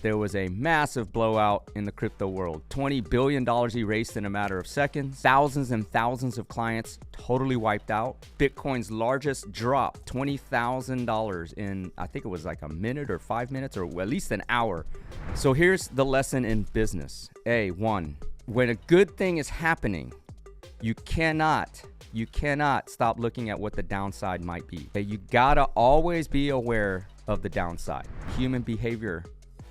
There was a massive blowout in the crypto world. $20 billion erased in a matter of seconds. Thousands and thousands of clients totally wiped out. Bitcoin's largest drop, $20,000 in, I think it was like a minute or 5 minutes or at least an hour. So here's the lesson in business. One, when a good thing is happening, you cannot stop looking at what the downside might be. You gotta always be aware of the downside. Human behavior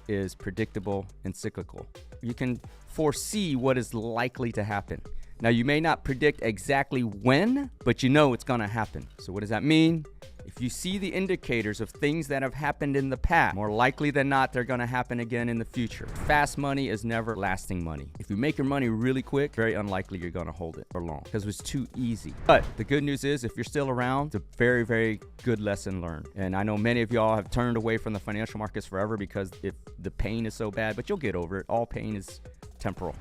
is predictable and cyclical. You can foresee what is likely to happen. Now, you may not predict exactly when, but you know it's gonna happen. So what does that mean? If you see the indicators of things that have happened in the past, more likely than not, they're gonna happen again in the future. Fast money is never lasting money. If you make your money really quick, very unlikely you're gonna hold it for long because it's too easy. But the good news is if you're still around, it's a very, very good lesson learned. And I know many of y'all have turned away from the financial markets forever because if the pain is so bad, but you'll get over it. All pain is temporal.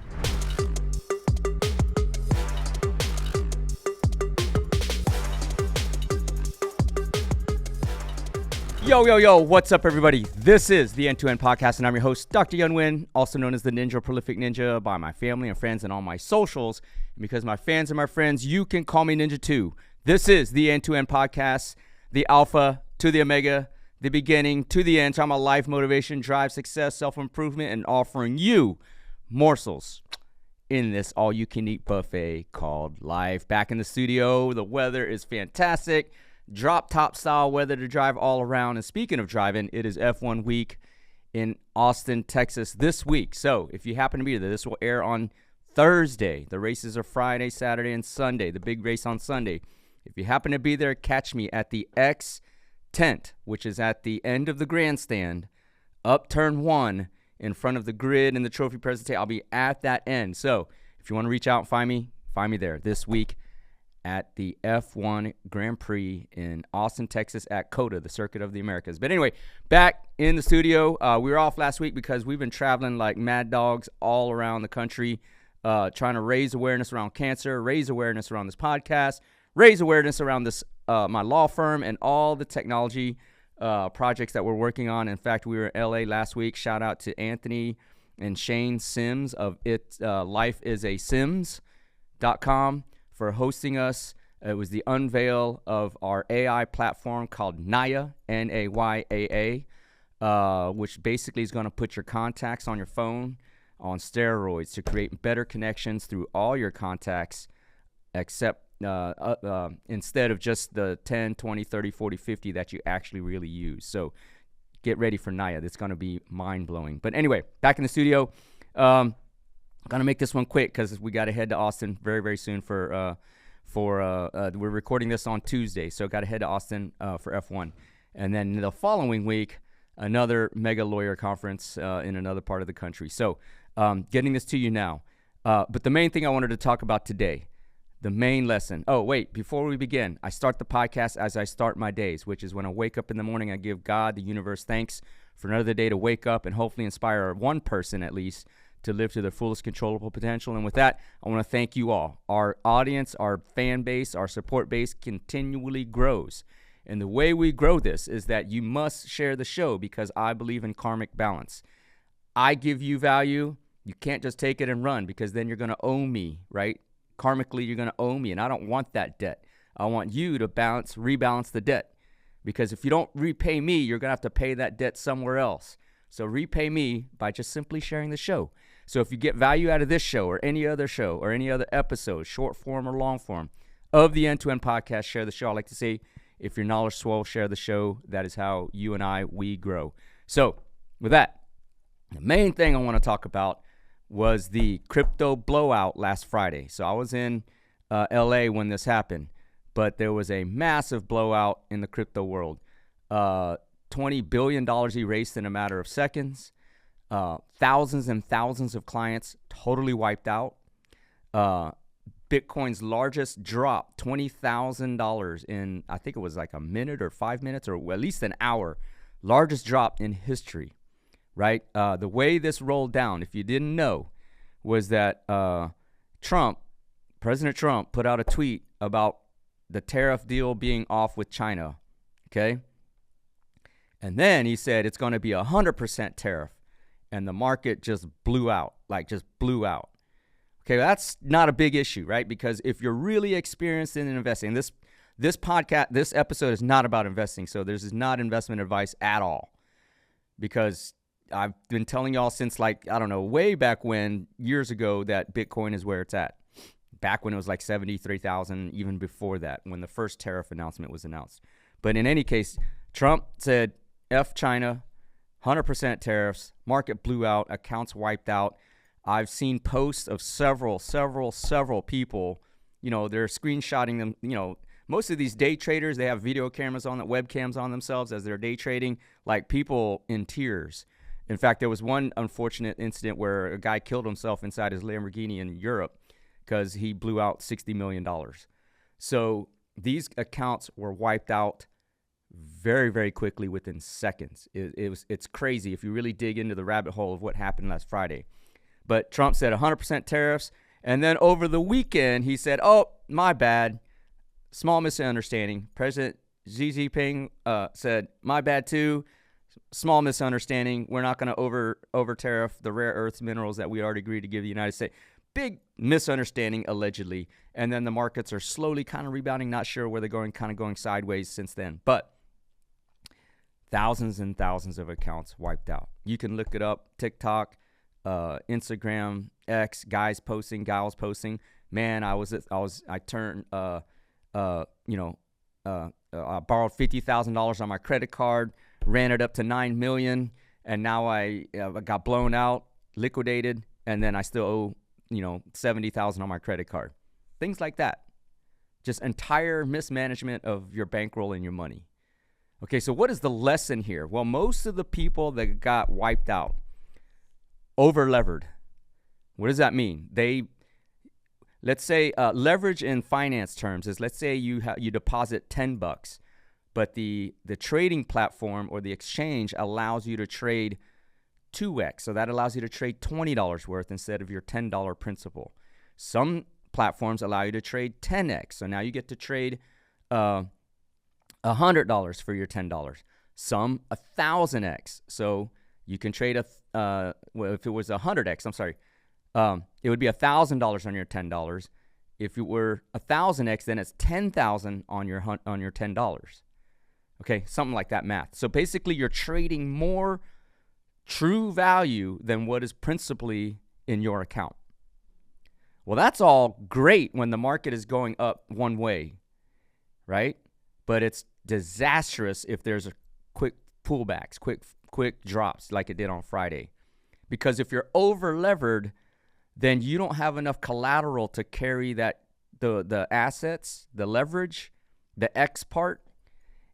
Yo, what's up, everybody? This is the N2N podcast, and I'm your host, Dr. N2N, also known as the Ninja Prolific Ninja by my family and friends and all my socials. And because my fans are my friends, you can call me Ninja too. This is the N2N podcast, the alpha to the omega, the beginning to the end. Talking about life, motivation, drive, success, self-improvement, and offering you morsels in this all-you-can-eat buffet called life. Back in the studio, the weather is fantastic. Drop top style weather to drive all around. And speaking of driving, it is F1 week in Austin, Texas this week. So if you happen to be there, this will air on Thursday. The races are Friday, Saturday, and Sunday. The big race on Sunday. If you happen to be there, catch me at the X tent, which is at the end of the grandstand, up turn 1 in front of the grid and the trophy presentation. I'll be at that end. So if you want to reach out and find me there this week at the F1 Grand Prix in Austin, Texas at COTA, the Circuit of the Americas. But anyway, back in the studio. We were off last week because we've been traveling like mad dogs all around the country, trying to raise awareness around cancer, raise awareness around this podcast, raise awareness around this my law firm and all the technology projects that we're working on. In fact, we were in LA last week. Shout out to Anthony and Shane Sims of lifeisasims.com. for hosting us. It was the unveil of our AI platform called Naya, N-A-Y-A-A, which basically is going to put your contacts on your phone on steroids to create better connections through all your contacts, except instead of just the 10, 20, 30, 40, 50 that you actually really use. So get ready for Naya. It's going to be mind-blowing. But anyway, back in the studio. Gonna make this one quick because we got to head to Austin very, very soon for we're recording this on Tuesday, so got to head to Austin for F1, and then the following week another mega lawyer conference in another part of the country. So getting this to you now, but the main thing I wanted to talk about today, the main lesson. Oh wait, before we begin, I start the podcast as I start my days, which is when I wake up in the morning. I give God, the universe, thanks for another day to wake up and hopefully inspire one person at least to live to their fullest controllable potential. And with that, I want to thank you all. Our audience, our fan base, our support base continually grows. And the way we grow this is that you must share the show because I believe in karmic balance. I give you value. You can't just take it and run because then you're going to owe me, right? Karmically, you're going to owe me, and I don't want that debt. I want you to rebalance the debt because if you don't repay me, you're going to have to pay that debt somewhere else. So repay me by just simply sharing the show. So if you get value out of this show or any other episode, short form or long form of the N2N podcast, share the show. I like to say, if your knowledge swells, share the show. That is how you and we grow. So with that, the main thing I want to talk about was the crypto blowout last Friday. So I was in LA when this happened, but there was a massive blowout in the crypto world. $20 billion erased in a matter of seconds. Thousands and thousands of clients totally wiped out. Bitcoin's largest drop, $20,000 in, I think it was like a minute or 5 minutes or at least an hour. Largest drop in history, right? The way this rolled down, if you didn't know, was that President Trump put out a tweet about the tariff deal being off with China, okay? And then he said it's going to be 100% tariff. and the market just blew out, like just blew out. Okay, that's not a big issue, right? Because if you're really experienced in investing, this podcast, this episode is not about investing, so this is not investment advice at all. Because I've been telling y'all since, like, I don't know, way back when, years ago, that Bitcoin is where it's at. Back when it was like 73,000, even before that, when the first tariff announcement was announced. But in any case, Trump said, F China, 100% tariffs, market blew out, accounts wiped out. I've seen posts of several people, they're screenshotting them. Most of these day traders, they have video cameras on, webcams on themselves as they're day trading, like people in tears. In fact, there was one unfortunate incident where a guy killed himself inside his Lamborghini in Europe because he blew out $60 million. So these accounts were wiped out very, very quickly within seconds. It's crazy if you really dig into the rabbit hole of what happened last Friday. But Trump said 100% tariffs. And then over the weekend, he said, oh, my bad. Small misunderstanding. President Xi Jinping said, my bad too. Small misunderstanding. We're not going to over tariff the rare earths minerals that we already agreed to give the United States. Big misunderstanding, allegedly. And then the markets are slowly kind of rebounding. Not sure where they're going, kind of going sideways since then. But thousands and thousands of accounts wiped out. You can look it up. TikTok, Instagram, X, guys posting, gals posting. Man, I borrowed $50,000 on my credit card, ran it up to $9 million, and now I got blown out, liquidated, and then I still owe, $70,000 on my credit card. Things like that. Just entire mismanagement of your bankroll and your money. Okay, so what is the lesson here? Well, most of the people that got wiped out, over-levered. What does that mean? Let's say leverage in finance terms is, let's say you deposit $10, but the trading platform or the exchange allows you to trade 2x. So that allows you to trade $20 worth instead of your $10 principal. Some platforms allow you to trade 10x. So now you get to trade $100 for your $10. Some 1,000x. So you can trade if it was 100x, I'm sorry. It would be $1,000 on your $10. If it were 1,000x, then it's 10,000 on your $10. Okay, something like that math. So basically, you're trading more true value than what is principally in your account. Well, that's all great when the market is going up one way, right? But it's disastrous if there's a quick pullbacks, quick drops like it did on Friday. Because if you're over-levered, then you don't have enough collateral to carry the assets, the leverage, the X part.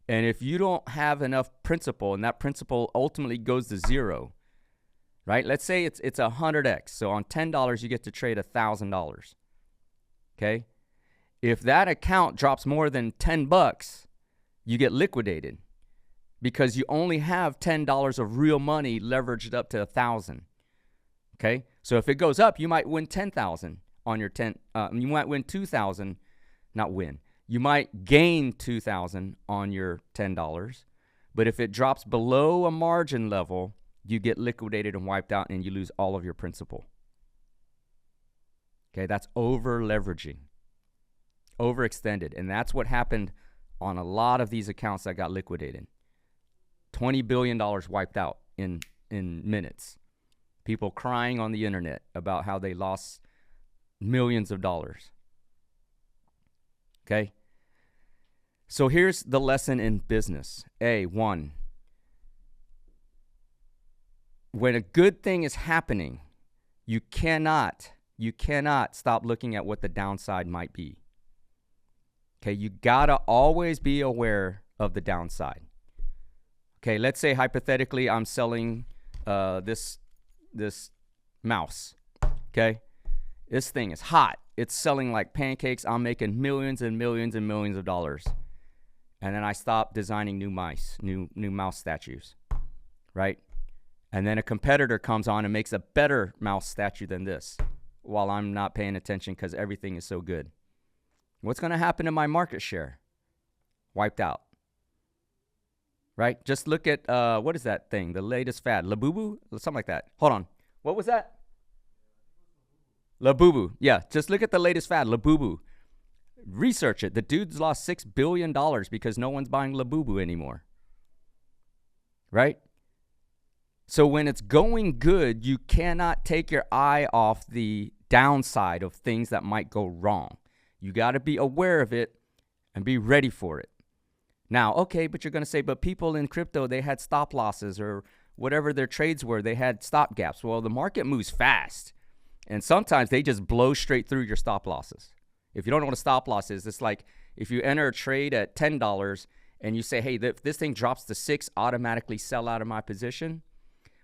And if you don't have enough principal, and that principal ultimately goes to zero, right? Let's say it's 100x. So on $10, you get to trade $1,000. Okay? If that account drops more than $10, you get liquidated because you only have $10 of real money leveraged up to 1,000. Okay? So if it goes up, you might win 10,000 on your 10. You might win 2,000, not win. You might gain 2,000 on your $10. But if it drops below a margin level, you get liquidated and wiped out and you lose all of your principal. Okay, that's over leveraging, overextended. And that's what happened on a lot of these accounts that got liquidated. $20 billion wiped out in minutes. People crying on the internet about how they lost millions of dollars. Okay? So here's the lesson in business. One, when a good thing is happening, you cannot stop looking at what the downside might be. Okay, you gotta always be aware of the downside. Okay, let's say hypothetically I'm selling this mouse. Okay, this thing is hot. It's selling like pancakes. I'm making millions and millions and millions of dollars. And then I stop designing new mouse statues, right? And then a competitor comes on and makes a better mouse statue than this while I'm not paying attention because everything is so good. What's going to happen to my market share? Wiped out. right? Just look at, what is that thing? The latest fad, Labubu? Something like that. Hold on. What was that? Labubu. Yeah, just look at the latest fad, Labubu. Research it. The dude's lost $6 billion because no one's buying Labubu anymore. Right? So when it's going good, you cannot take your eye off the downside of things that might go wrong. You got to be aware of it and be ready for it. Now, okay, but you're going to say, but people in crypto, they had stop losses or whatever their trades were, they had stop gaps. Well, the market moves fast, and sometimes they just blow straight through your stop losses. If you don't know what a stop loss is, it's like if you enter a trade at $10 and you say, hey, if this thing drops to 6, automatically sell out of my position.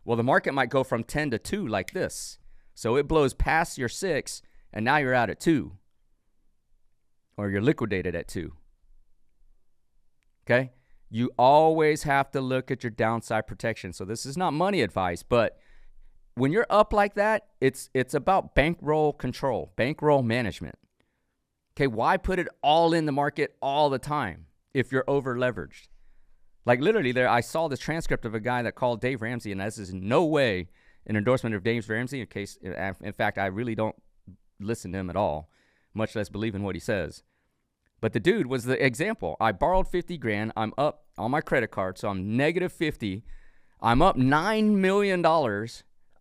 Well, the market might go from 10 to 2 like this. So it blows past your 6, and now you're out at 2. Or you're liquidated at 2. Okay? You always have to look at your downside protection. So this is not money advice, but when you're up like that, it's about bankroll control, bankroll management. Okay, why put it all in the market all the time if you're over leveraged? Like literally there, I saw this transcript of a guy that called Dave Ramsey, and this is in no way an endorsement of Dave Ramsey. In fact, I really don't listen to him at all, much less believe in what he says. But the dude was the example. I borrowed 50 grand. I'm up on my credit card, so I'm negative 50. I'm up $9 million.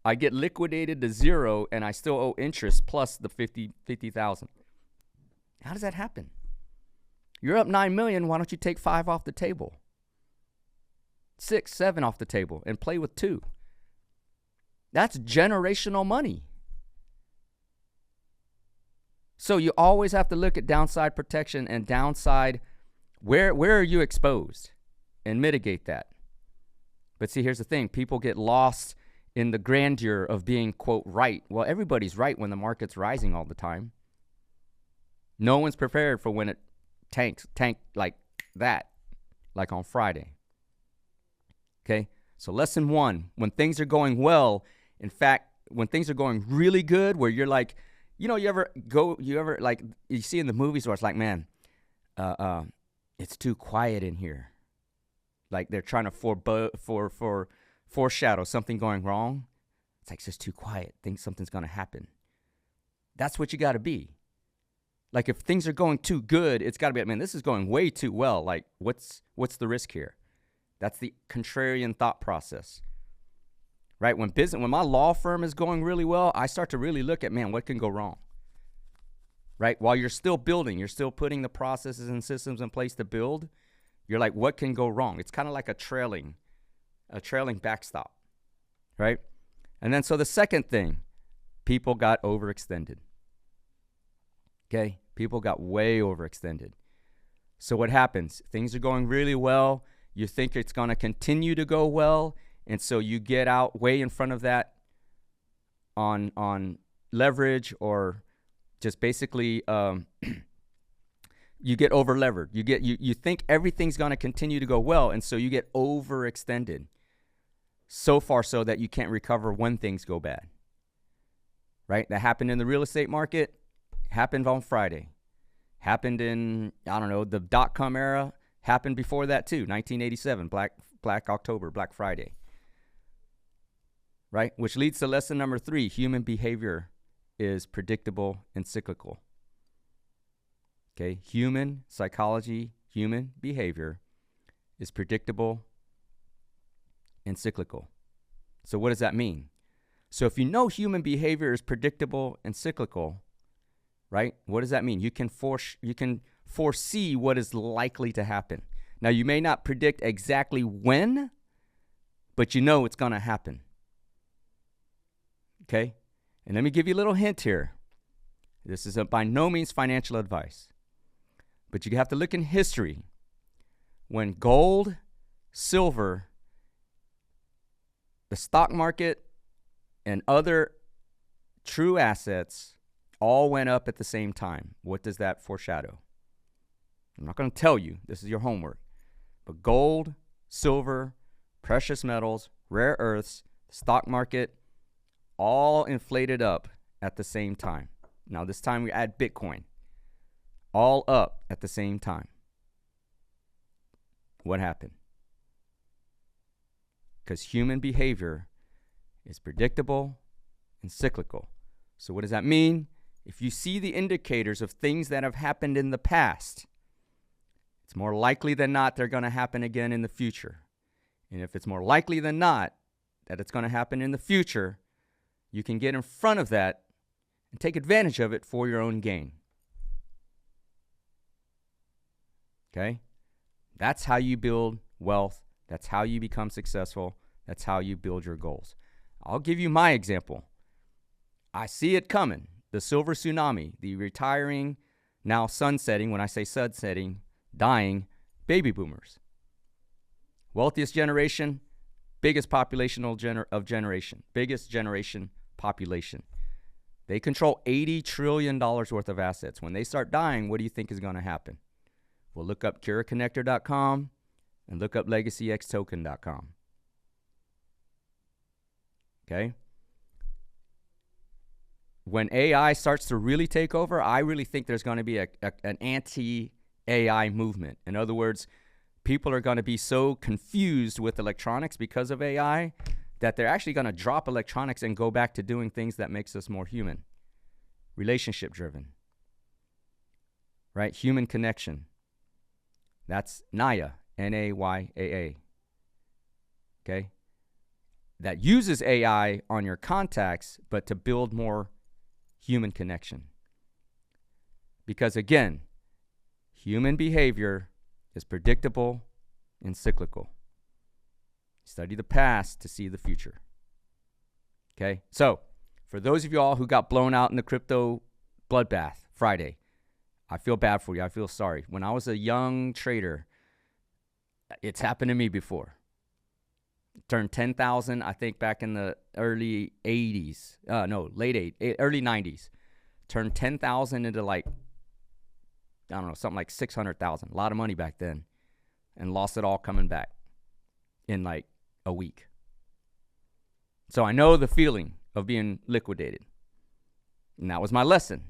I get liquidated to 0, and I still owe interest plus the 50,000. How does that happen? You're up 9 million. Why don't you take 5 off the table? 6, 7 off the table and play with 2. That's generational money. So you always have to look at downside protection and downside. Where are you exposed and mitigate that? But see, here's the thing. People get lost in the grandeur of being, quote, right. Well, everybody's right when the market's rising all the time. No one's prepared for when it tanked like that, like on Friday. Okay, so lesson 1, when things are going well, in fact, when things are going really good, where you're like, you ever like, you see in the movies where it's like, man, it's too quiet in here. Like they're trying to foreshadow something going wrong. It's like, it's just too quiet. Think something's going to happen. That's what you got to be. Like if things are going too good, it's got to be, man, this is going way too well. Like what's the risk here? That's the contrarian thought process, right? When my law firm is going really well, I start to really look at, man, what can go wrong, right? While you're still building, you're still putting the processes and systems in place to build. You're like, what can go wrong? It's kind of like a trailing backstop, right? And then so the second thing, people got overextended. Okay, people got way overextended. So what happens? Things are going really well. You think it's going to continue to go well, and so you get out way in front of that on leverage, or just basically you get over levered. You think everything's going to continue to go well, and so you get overextended. So far so that you can't recover when things go bad. Right? That happened in the real estate market. Happened on Friday. Happened in, I don't know, the dot-com era. Happened before that too, 1987, Black October, Black Friday. Right? Which leads to lesson number 3, human behavior is predictable and cyclical. Okay? Human psychology, human behavior is predictable and cyclical. So what does that mean? So if you know human behavior is predictable and cyclical, right? What does that mean? You can foresee what is likely to happen. Now, you may not predict exactly when, but you know it's going to happen. Okay? And let me give you a little hint here. This is by no means financial advice, but you have to look in history. When gold, silver, the stock market, and other true assets all went up at the same time, what does that foreshadow? I'm not going to tell you. This is your homework. But gold, silver, precious metals, rare earths, stock market, all inflated up at the same time. Now, this time we add Bitcoin. All up at the same time. What happened? because human behavior is predictable and cyclical. So what does that mean? If you see the indicators of things that have happened in the past, it's more likely than not they're going to happen again in the future. And if it's more likely than not that it's going to happen in the future, you can get in front of that and take advantage of it for your own gain. Okay? That's how you build wealth. That's how you become successful. That's how you build your goals. I'll give you my example. I see it coming. The silver tsunami, the retiring, now sunsetting, when I say sunsetting, dying, baby boomers. Wealthiest generation, biggest population biggest generation population. They control $80 trillion worth of assets. When they start dying, what do you think is going to happen? Well, look up CuraConnector.com and look up LegacyXToken.com. Okay? When AI starts to really take over, I really think there's going to be an anti-AI movement. In other words, people are going to be so confused with electronics because of AI that they're actually going to drop electronics and go back to doing things that makes us more human. Relationship driven. Right? Human connection. That's Naya, N-A-Y-A-A. Okay? That uses AI on your contacts, but to build more human connection. Because again, human behavior is predictable and cyclical. Study the past to see the future. Okay? So, for those of you all who got blown out in the crypto bloodbath Friday, I feel bad for you. I feel sorry. When I was a young trader, it's happened to me before. Turned 10,000, I think back in the early 80s. Early 90s. Turned 10,000 into like, I don't know, something like 600,000. A lot of money back then. And lost it all coming back in like a week. So I know the feeling of being liquidated. And that was my lesson,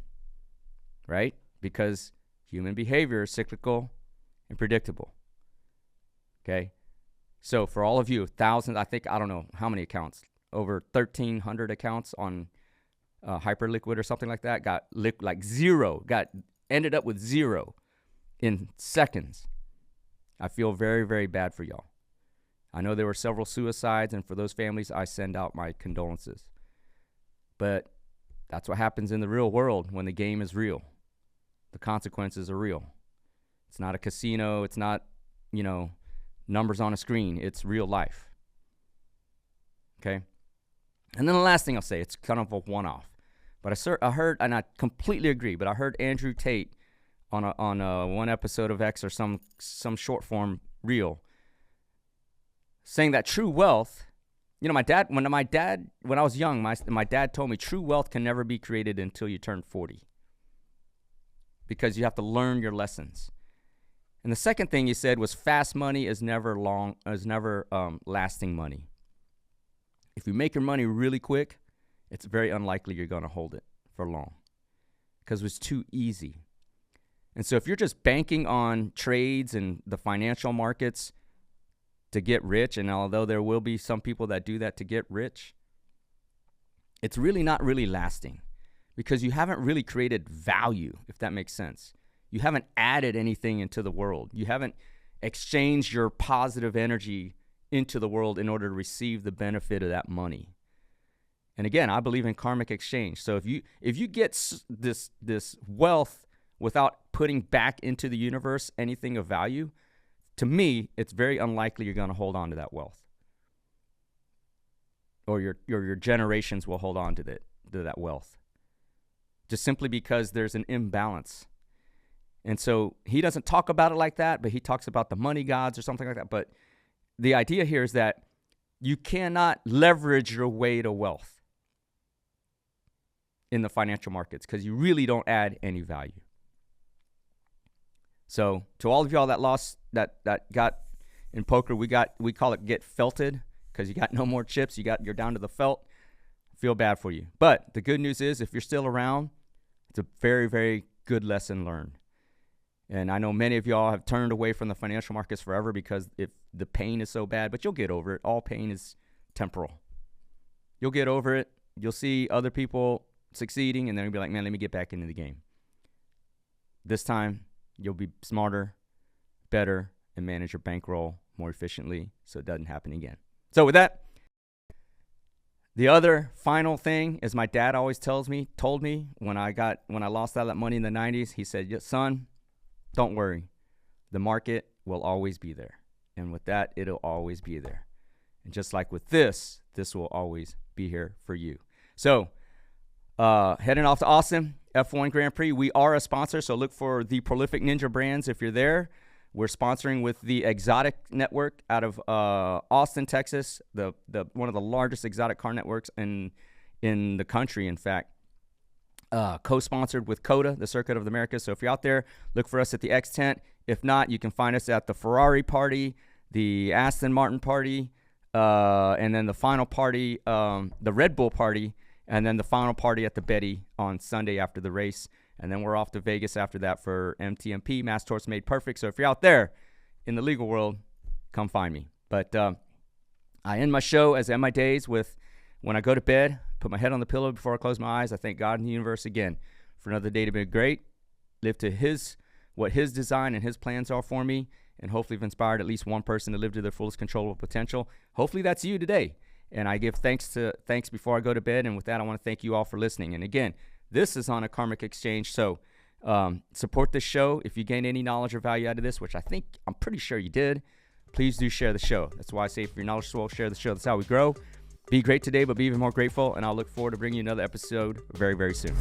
right? Because human behavior is cyclical and predictable. Okay? So for all of you, thousands, I don't know how many accounts, over 1,300 accounts on Hyperliquid or something like that, ended up with zero in seconds. I feel very, very bad for y'all. I know there were several suicides, and for those families, I send out my condolences. But that's what happens in the real world when the game is real. The consequences are real. It's not a casino. It's not, numbers on a screen. It's real life. Okay? And then the last thing I'll say, it's kind of a one-off. But I heard, and I completely agree, but I heard Andrew Tate on one episode of X or some short form reel saying that true wealth, when I was young, my dad told me true wealth can never be created until you turn 40 because you have to learn your lessons. And the second thing he said was fast money is never lasting money. If you make your money really quick, it's very unlikely you're going to hold it for long because it's too easy. And so if you're just banking on trades and the financial markets to get rich, and although there will be some people that do that to get rich, it's really not really lasting because you haven't really created value, if that makes sense. You haven't added anything into the world. You haven't exchanged your positive energy into the world in order to receive the benefit of that money. And again, I believe in karmic exchange. So if you get this wealth without putting back into the universe anything of value, to me, it's very unlikely you're going to hold on to that wealth. Or your generations will hold on to that wealth. Just simply because there's an imbalance. And so he doesn't talk about it like that, but he talks about the money gods or something like that. But the idea here is that you cannot leverage your way to wealth in the financial markets because you really don't add any value. So to all of y'all that lost, that got in poker, we call it get felted because you got no more chips. You're down to the felt. Feel bad for you. But the good news is if you're still around, it's a very, very good lesson learned. And I know many of y'all have turned away from the financial markets forever because if the pain is so bad, but you'll get over it. All pain is temporal. You'll get over it. You'll see other people succeeding, and then you'll be like, man, let me get back into the game. This time, you'll be smarter, better, and manage your bankroll more efficiently so it doesn't happen again. So with that, the other final thing is my dad always told me when I lost all that money in the 90s, he said, yeah, son, don't worry. The market will always be there. And with that, it'll always be there. And just like with this will always be here for you. So heading off to Austin, F1 Grand Prix. We are a sponsor, so look for the Prolific Ninja brands if you're there. We're sponsoring with the Exotic Network out of Austin, Texas, the one of the largest exotic car networks in the country, in fact. Co-sponsored with COTA, the Circuit of the Americas. So if you're out there, look for us at the X Tent. If not, you can find us at the Ferrari party, the Aston Martin party, and then the final party, the Red Bull party, and then the final party at the Betty on Sunday after the race. And then we're off to Vegas after that for MTMP, Mass Torts Made Perfect. So if you're out there in the legal world, come find me. But I end my show, as I end my days, with when I go to bed, put my head on the pillow before I close my eyes. I thank God and the universe again for another day to be great. Live to what His design and His plans are for me, and hopefully have inspired at least one person to live to their fullest controllable potential. Hopefully that's you today. And I give thanks before I go to bed. And with that, I want to thank you all for listening. And again, this is on a karmic exchange, so support this show. If you gain any knowledge or value out of this, which I'm pretty sure you did, please do share the show. That's why I say, if your knowledge is well, share the show. That's how we grow. Be great today, but be even more grateful, and I'll look forward to bringing you another episode very, very soon.